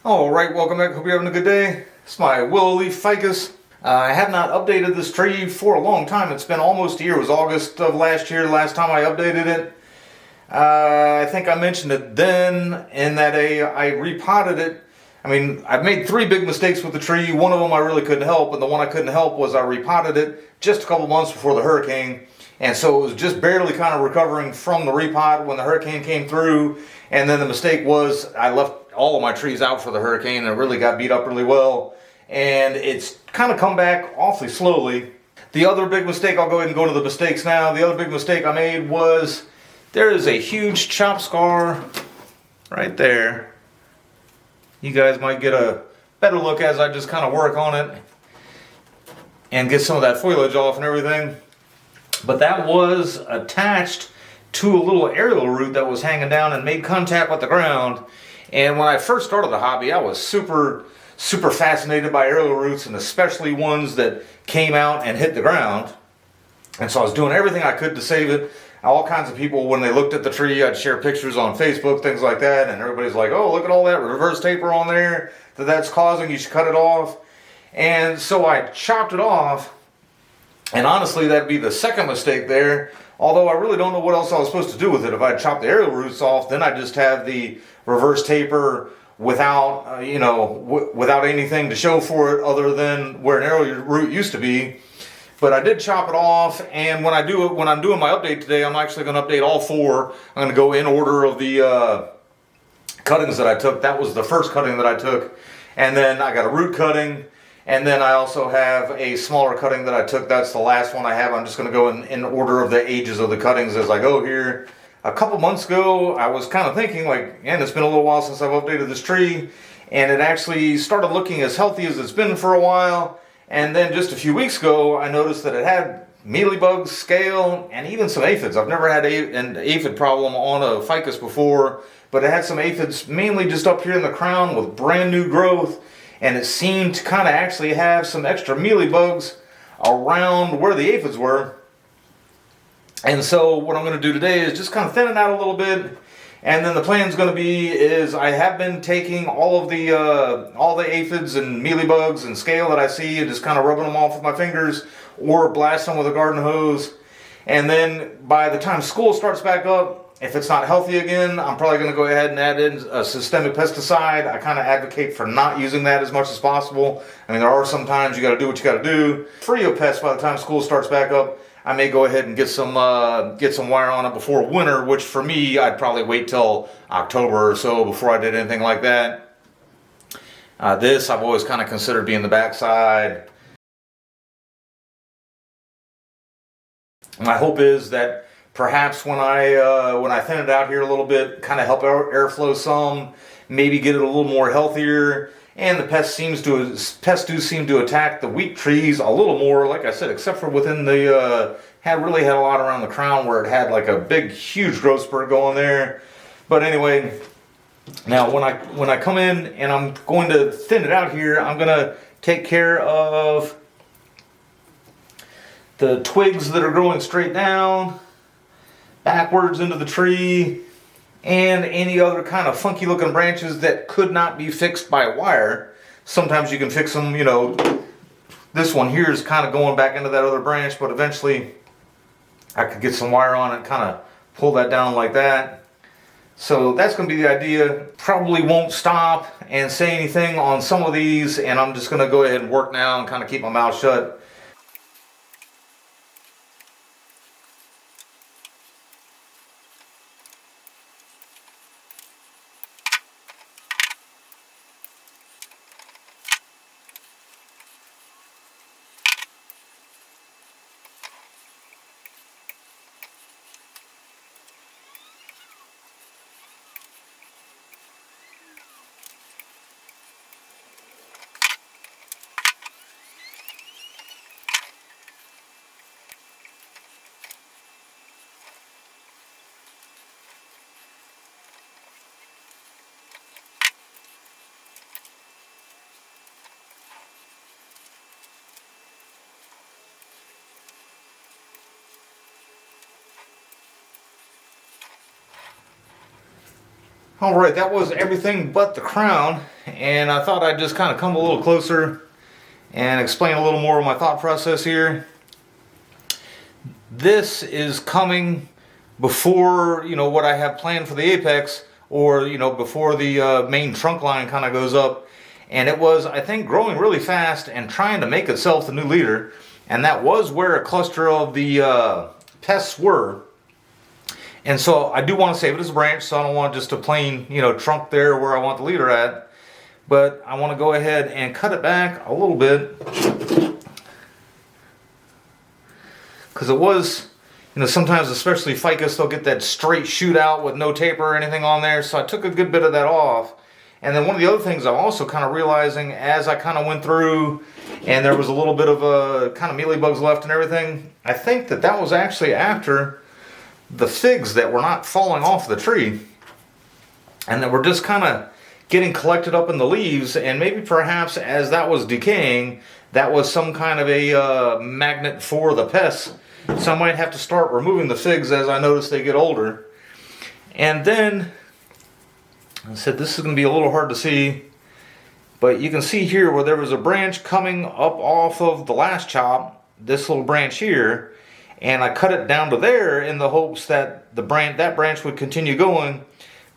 Alright, welcome back. Hope you're having a good day. It's my willow leaf ficus. I have not updated this tree for a long time. It's been almost a year. It was August of last year, the last time I updated it. I think I mentioned it then, in that I repotted it. I mean, I've made three big mistakes with the tree. One of them I really couldn't help, and the one I couldn't help was I repotted it just a couple months before the hurricane. And so it was just barely kind of recovering from the repot when the hurricane came through. And then the mistake was I left all of my trees out for the hurricane, and it really got beat up really well. And it's kind of come back awfully slowly. The other big mistake, I'll go ahead and go to the mistakes now. The other big mistake I made was there is a huge chop scar right there. You guys might get a better look as I just kind of work on it and get some of that foliage off and everything. But that was attached to a little aerial root that was hanging down and made contact with the ground. And when I first started the hobby, I was super fascinated by aerial roots, and especially ones that came out and hit the ground. And so I was doing everything I could to save it. All kinds of people, when they looked at the tree, I'd share pictures on Facebook, things like that, and everybody's like, oh, look at all that reverse taper on there that's causing, you should cut it off. And so I chopped it off. And honestly, that'd be the second mistake there. Although I really don't know what else I was supposed to do with it. If I chopped the aerial roots off, then I just have the reverse taper without, without anything to show for it other than where an aerial root used to be. But I did chop it off, and when I'm doing my update today, I'm actually going to update all four. I'm going to go in order of the cuttings that I took. That was the first cutting that I took, and then I got a root cutting. And then I also have a smaller cutting that I took. That's the last one I have. I'm just going to go in order of the ages of the cuttings as I go here. A couple months ago, I was kind of thinking, like, man, it's been a little while since I've updated this tree. And it actually started looking as healthy as it's been for a while. And then just a few weeks ago, I noticed that it had mealybugs, scale, and even some aphids. I've never had an aphid problem on a ficus before, but it had some aphids mainly just up here in the crown with brand new growth. And it seemed to kind of actually have some extra mealybugs around where the aphids were. And so what I'm going to do today is just kind of thin it out a little bit. And then the plan's going to be is I have been taking all the aphids and mealybugs and scale that I see and just kind of rubbing them off with my fingers or blasting them with a garden hose. And then by the time school starts back up, if it's not healthy again, I'm probably going to go ahead and add in a systemic pesticide. I kind of advocate for not using that as much as possible. I mean, there are some times you got to do what you got to do. Free of pests by the time school starts back up. I may go ahead and get some wire on it before winter, which for me, I'd probably wait till October or so before I did anything like that. This I've always kind of considered being the backside. My hope is that perhaps when I thin it out here a little bit, kind of help airflow some, maybe get it a little more healthier. And the pests do seem to attack the weak trees a little more, like I said, except for within the really had a lot around the crown where it had like a big, huge growth spurt going there. But anyway, now when I come in and I'm going to thin it out here, I'm going to take care of the twigs that are growing straight down, backwards into the tree, and any other kind of funky looking branches that could not be fixed by wire. Sometimes you can fix them, this one here is kind of going back into that other branch, but eventually I could get some wire on it, kind of pull that down like that. So that's going to be the idea. Probably won't stop and say anything on some of these, and I'm just going to go ahead and work now and kind of keep my mouth shut. Alright, that was everything but the crown, and I thought I'd just kind of come a little closer and explain a little more of my thought process here. This is coming before, you know, what I have planned for the apex, or, you know, before the main trunk line kind of goes up. And it was, I think, growing really fast and trying to make itself the new leader. And that was where a cluster of the pests were. And so I do want to save it as a branch, so I don't want just a plain, you know, trunk there where I want the leader at. But I want to go ahead and cut it back a little bit. Because it was, you know, sometimes, especially Ficus, they'll get that straight shoot out with no taper or anything on there. So I took a good bit of that off. And then one of the other things I'm also kind of realizing as I kind of went through and there was a little bit of a kind of mealybugs left and everything, I think that that was actually after the figs that were not falling off the tree and that were just kind of getting collected up in the leaves, and maybe perhaps as that was decaying, that was some kind of a magnet for the pests. So I might have to start removing the figs as I notice they get older. And then I said this is going to be a little hard to see, but you can see here where there was a branch coming up off of the last chop, this little branch here, and I cut it down to there in the hopes that that branch would continue going.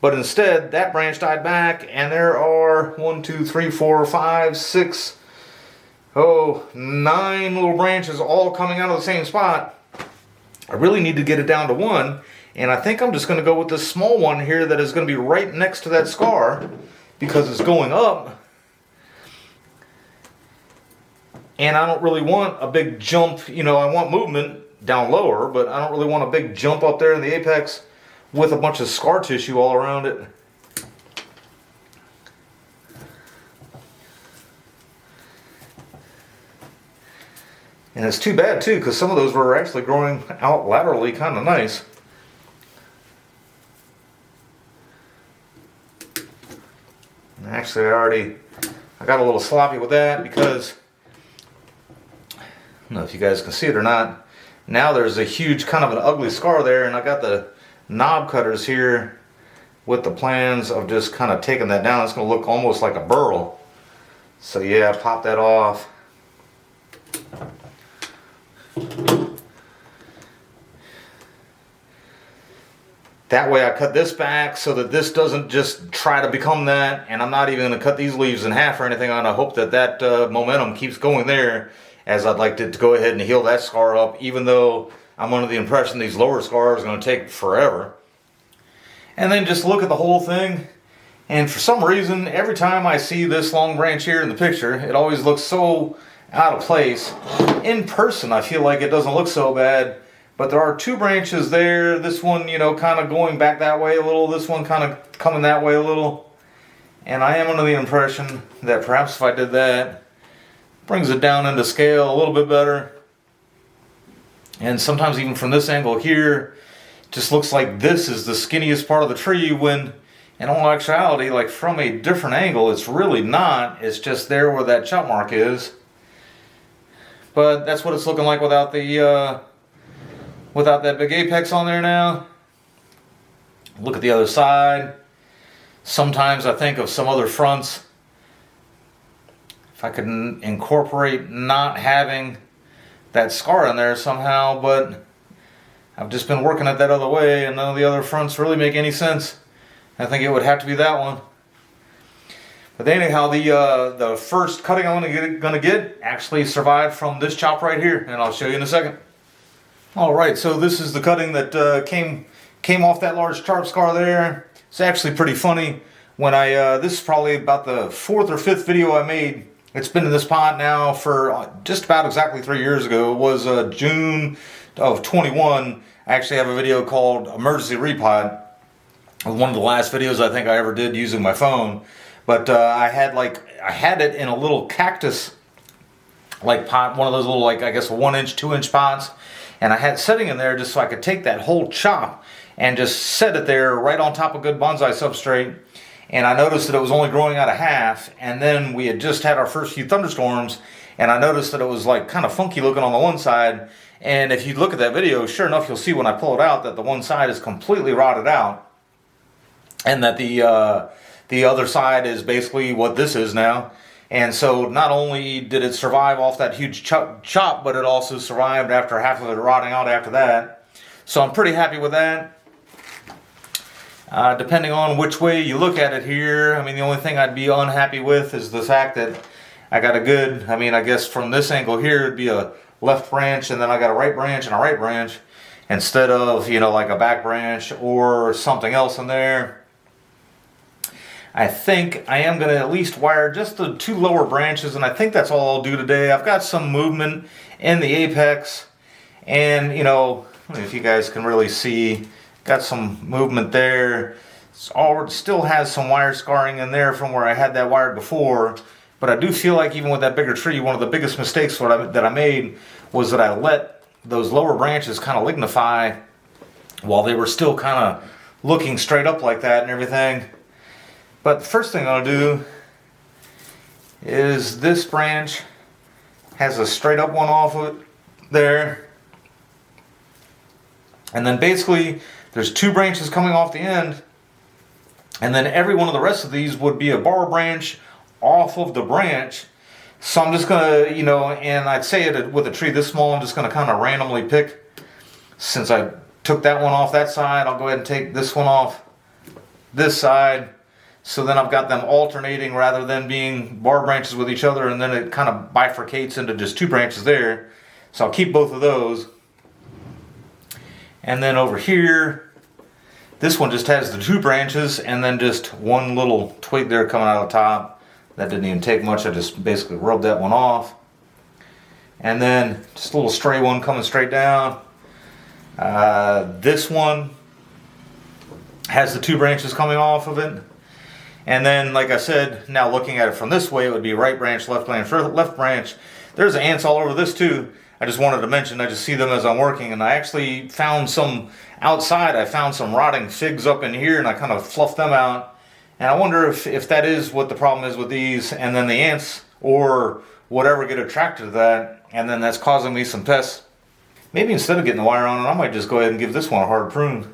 But instead, that branch died back, and there are 1, 2, 3, 4, 5, 6, 9 little branches all coming out of the same spot. I really need to get it down to 1, and I think I'm just going to go with this small one here that is going to be right next to that scar because it's going up. And I don't really want a big jump, you know, I want movement down lower, but I don't really want a big jump up there in the apex with a bunch of scar tissue all around it. And it's too bad too, because some of those were actually growing out laterally kind of nice. And actually I got a little sloppy with that because, I don't know if you guys can see it or not, now there's a huge kind of an ugly scar there, and I got the knob cutters here with the plans of just kind of taking that down. It's going to look almost like a burl. So yeah, pop that off. That way I cut this back so that this doesn't just try to become that, and I'm not even going to cut these leaves in half or anything. I hope that that momentum keeps going there, as I'd like to go ahead and heal that scar up, even though I'm under the impression these lower scars are going to take forever. And then just look at the whole thing, and for some reason, every time I see this long branch here in the picture, it always looks so out of place. In person, I feel like it doesn't look so bad, but there are 2 branches there. This one, you know, kind of going back that way a little, this one kind of coming that way a little. And I am under the impression that perhaps if I did that, brings it down into scale a little bit better. And sometimes even from this angle here, it just looks like this is the skinniest part of the tree, when in all actuality, like from a different angle, it's really not. It's just there where that chop mark is. But that's what it's looking like without the without that big apex on there now. Look at the other side. Sometimes I think of some other fronts, if I could incorporate not having that scar in there somehow, but I've just been working it that other way, and none of the other fronts really make any sense. I think it would have to be that one. But anyhow, the first cutting I'm gonna get actually survived from this chop right here, and I'll show you in a second. Alright, so this is the cutting that came off that large sharp scar there. It's actually pretty funny. When this is probably about the 4th or 5th video I made. It's been in this pot now for just about exactly 3 years ago. It was June of 21. I actually have a video called Emergency Repot. One of the last videos I think I ever did using my phone. But I had it in a little cactus like pot, one of those little, like, I guess 1-inch, 2-inch pots. And I had it sitting in there just so I could take that whole chop and just set it there right on top of good bonsai substrate. And I noticed that it was only growing out of half, and then we had just had our first few thunderstorms, and I noticed that it was like kind of funky looking on the one side. And if you look at that video, sure enough, you'll see when I pull it out that the one side is completely rotted out. and that the other side is basically what this is now. And so not only did it survive off that huge chop, but it also survived after half of it rotting out after that. So I'm pretty happy with that. Depending on which way you look at it here, I mean, the only thing I'd be unhappy with is the fact that I got a good, I mean, I guess from this angle here, it'd be a left branch, and then I got a right branch and a right branch, instead of, you know, like a back branch or something else in there. I think I am going to at least wire just the 2 lower branches, and I think that's all I'll do today. I've got some movement in the apex, and, you know, if you guys can really see, got some movement there. Still has some wire scarring in there from where I had that wired before, but I do feel like even with that bigger tree, one of the biggest mistakes that I made was that I let those lower branches kind of lignify while they were still kind of looking straight up like that and everything. But the first thing I'm going to do is this branch has a straight up one off of it there. And then basically there's 2 branches coming off the end. And then every one of the rest of these would be a bar branch off of the branch. So I'm just going to, you know, and I'd say it with a tree this small, I'm just going to kind of randomly pick. Since I took that one off that side, I'll go ahead and take this one off this side. So then I've got them alternating rather than being bar branches with each other, and then it kind of bifurcates into just 2 branches there. So I'll keep both of those. And then over here, this one just has the 2 branches and then just one little twig there coming out of the top. That didn't even take much. I just basically rubbed that one off. And then just a little stray one coming straight down. This one has the 2 branches coming off of it. And then, like I said, now looking at it from this way, it would be right branch, left branch. There's ants all over this too. I just wanted to mention, I just see them as I'm working, and I actually found some outside. I found some rotting figs up in here, and I kind of fluffed them out. And I wonder if that is what the problem is with these, and then the ants or whatever get attracted to that, and then that's causing me some pests. Maybe instead of getting the wire on it, I might just go ahead and give this one a hard prune.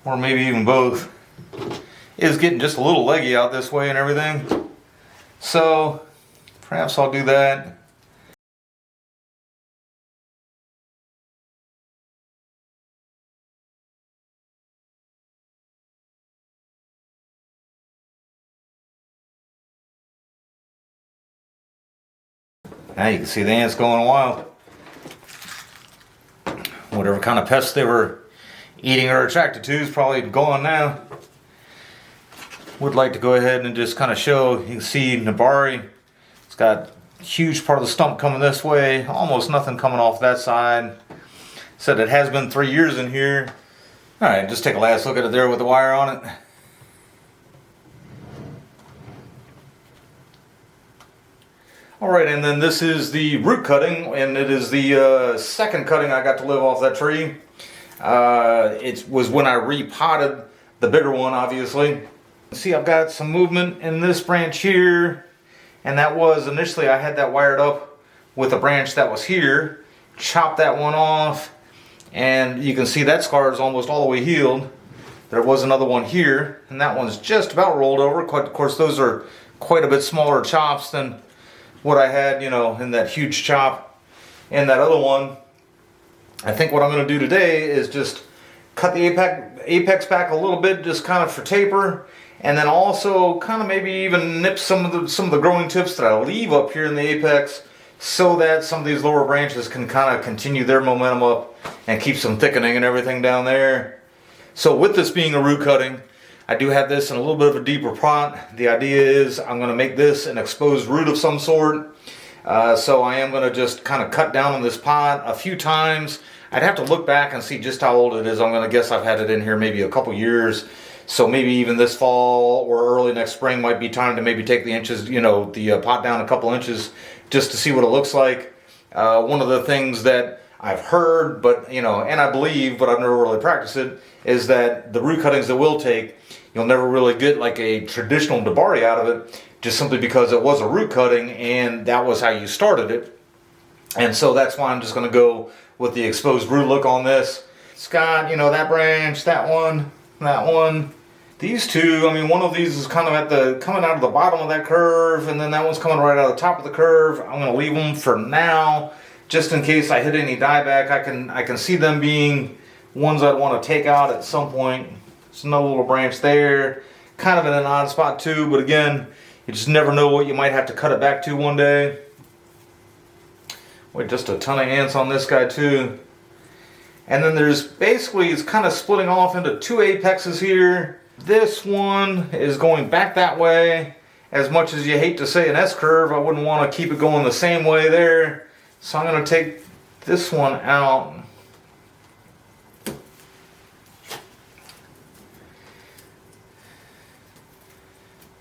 Or maybe even both. It's getting just a little leggy out this way and everything. So perhaps I'll do that. Now you can see the ants going wild. Whatever kind of pests they were eating or attracted to is probably gone now. Would like to go ahead and just kind of show, you can see Nabari, it's got a huge part of the stump coming this way, almost nothing coming off that side. Said it has been 3 years in here. Alright, just take a last look at it there with the wire on it. Alright, and then this is the root cutting, and it is the second cutting I got to live off that tree. It was when I repotted the bigger one, obviously. See, I've got some movement in this branch here, and that was initially I had that wired up with a branch that was here, chopped that one off, and you can see that scar is almost all the way healed. There was another one here, and that one's just about rolled over. Of course, those are quite a bit smaller chops than what I had, you know, in that huge chop and that other one. I think what I'm going to do today is just cut the apex back a little bit, just kind of for taper, and then also kind of maybe even nip some of the growing tips that I leave up here in the apex, so that some of these lower branches can kind of continue their momentum up and keep some thickening and everything down there. So with this being a root cutting, I do have this in a little bit of a deeper pot. The idea is I'm going to make this an exposed root of some sort. So I am going to just kind of cut down on this pot a few times. I'd have to look back and see just how old it is. I'm going to guess I've had it in here maybe a couple years. So maybe even this fall or early next spring might be time to maybe take the inches, you know, the pot down a couple inches just to see what it looks like. One of the things that I've heard, but, you know, and I believe, but I've never really practiced it, is that the root cuttings that we'll take, you'll never really get like a traditional Nabari out of it, just simply because it was a root cutting and that was how you started it. And so that's why I'm just going to go with the exposed root look on this. It's got, you know, that branch, that one, that one. These two, I mean, one of these is kind of coming out of the bottom of that curve, and then that one's coming right out of the top of the curve. I'm going to leave them for now, just in case I hit any dieback. I can see them being ones I'd want to take out at some point. There's another little branch there, kind of in an odd spot too, but again, you just never know what you might have to cut it back to one day. Wait, just a ton of ants on this guy too. And then there's basically, it's kind of splitting off into two apexes here. This one is going back that way. As much as you hate to say an S-curve, I wouldn't want to keep it going the same way there. So I'm going to take this one out.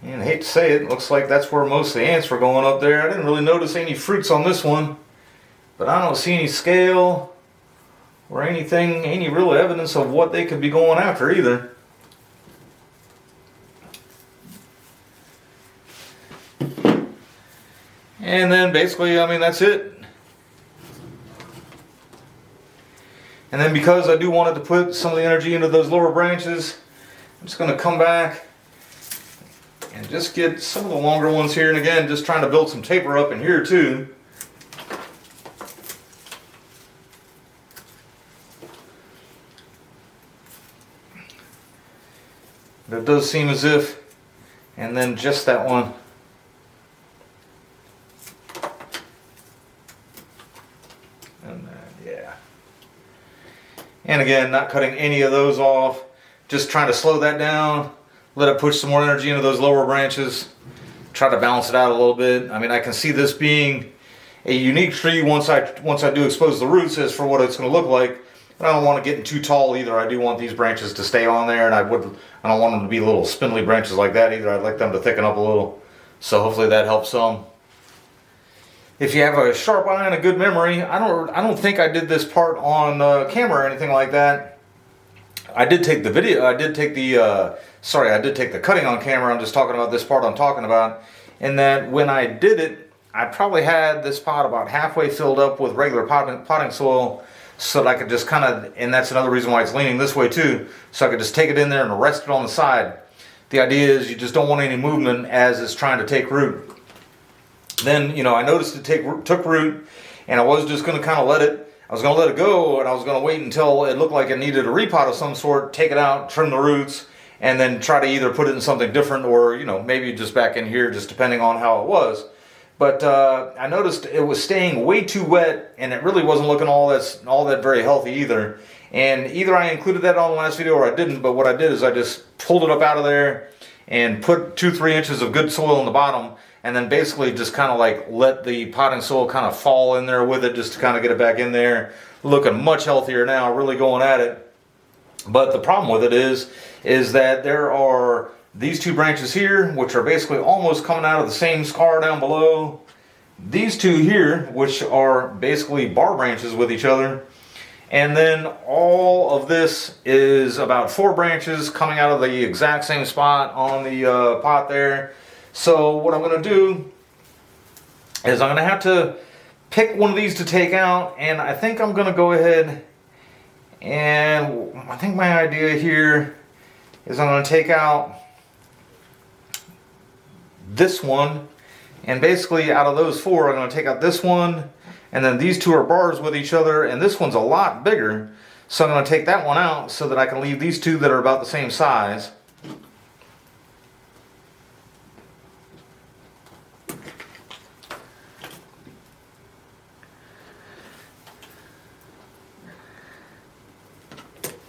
And I hate to say it, looks like that's where most of the ants were going up there. I didn't really notice any fruits on this one, but I don't see any scale or anything, any real evidence of what they could be going after either. And then basically, I mean, that's it. And then because I do want to put some of the energy into those lower branches, I'm just going to come back and just get some of the longer ones here. And again, just trying to build some taper up in here too. But it does seem as if, and then just that one. And again, not cutting any of those off, just trying to slow that down, let it push some more energy into those lower branches, try to balance it out a little bit. I mean, I can see this being a unique tree once I do expose the roots as for what it's going to look like. But I don't want to get too tall either. I do want these branches to stay on there, and I don't want them to be little spindly branches like that either. I'd like them to thicken up a little. So hopefully that helps some. If you have a sharp eye and a good memory, I don't think I did this part on camera or anything like that. I did take the video. I did take the cutting on camera. I'm just talking about this part I'm talking about. And that when I did it, I probably had this pot about halfway filled up with regular potting soil, so that I could just kind of, and that's another reason why it's leaning this way too, so I could just take it in there and rest it on the side. The idea is you just don't want any movement as it's trying to take root. Then, you know, I noticed it took root, and I was just going to kind of let it go, and I was going to wait until it looked like it needed a repot of some sort, take it out, trim the roots, and then try to either put it in something different or, you know, maybe just back in here, just depending on how it was. But I noticed it was staying way too wet, and it really wasn't looking all that very healthy either. And either I included that on the last video or I didn't, but what I did is I just pulled it up out of there and put 2-3 inches of good soil in the bottom, and then basically just kind of like let the potting soil kind of fall in there with it, just to kind of get it back in there. Looking much healthier now, really going at it. But the problem with it is that there are these two branches here, which are basically almost coming out of the same scar down below. These two here, which are basically bar branches with each other. And then all of this is about 4 branches coming out of the exact same spot on the pot there. So what I'm going to do is I'm going to have to pick one of these to take out, and I think I'm going to go ahead and I think my idea here is I'm going to take out this one, and basically out of those 4 I'm going to take out this one, and then these 2 are bars with each other, and this one's a lot bigger, so I'm going to take that one out so that I can leave these 2 that are about the same size.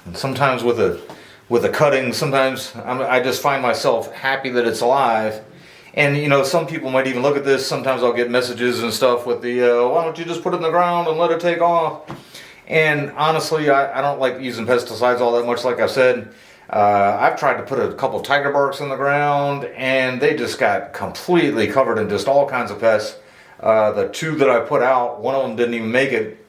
And sometimes with a cutting, sometimes I just find myself happy that it's alive. And you know, some people might even look at this. Sometimes I'll get messages and stuff with the, why don't you just put it in the ground and let it take off? And honestly, I don't like using pesticides all that much, like I said. I've tried to put a couple tiger barks in the ground, and they just got completely covered in just all kinds of pests. The 2 that I put out, one of them didn't even make it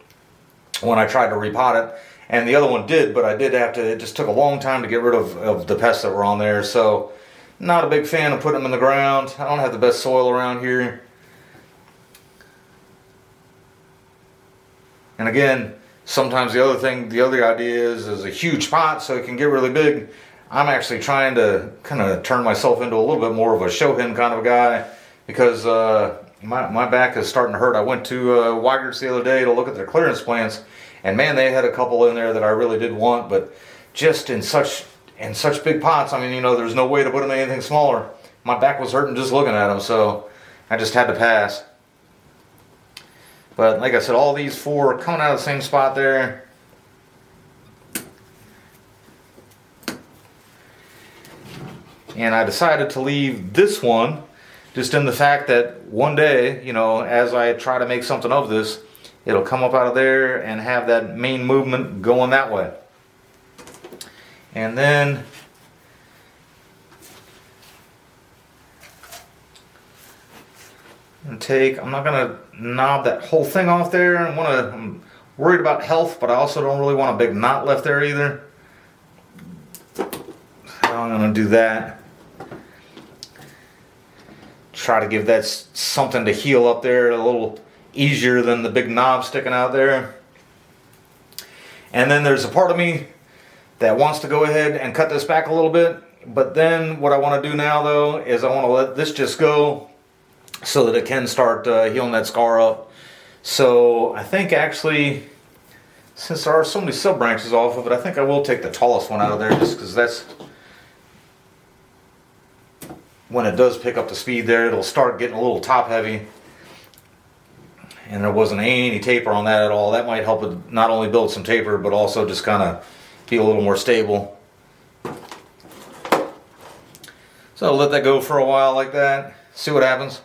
when I tried to repot it. And the other one did, but I did have to, it just took a long time to get rid of the pests that were on there. So, not a big fan of putting them in the ground. I don't have the best soil around here. And again, sometimes the other idea is a huge pot so it can get really big. I'm actually trying to kind of turn myself into a little bit more of a shohin kind of a guy, because my back is starting to hurt. I went to Weigert's the other day to look at their clearance plants, and man, they had a couple in there that I really did want, but just in such big pots. I mean, you know, there's no way to put them in anything smaller. My back was hurting just looking at them, so I just had to pass. But like I said, all these four are coming out of the same spot there. And I decided to leave this one just in the fact that one day, you know, as I try to make something of this, it'll come up out of there and have that main movement going that way. And then I'm not going to knob that whole thing off there. I'm worried about health, but I also don't really want a big knot left there either. So I'm going to do that. Try to give that something to heal up there a little easier than the big knob sticking out there. And then there's a part of me that wants to go ahead and cut this back a little bit. But then what I want to do now though is I want to let this just go so that it can start healing that scar up. So I think actually, since there are so many sub branches off of it, I think I will take the tallest one out of there, just because that's when it does pick up the speed there, it'll start getting a little top heavy. And there wasn't any taper on that at all. That might help it not only build some taper, but also just kind of be a little more stable. So I'll let that go for a while like that, see what happens.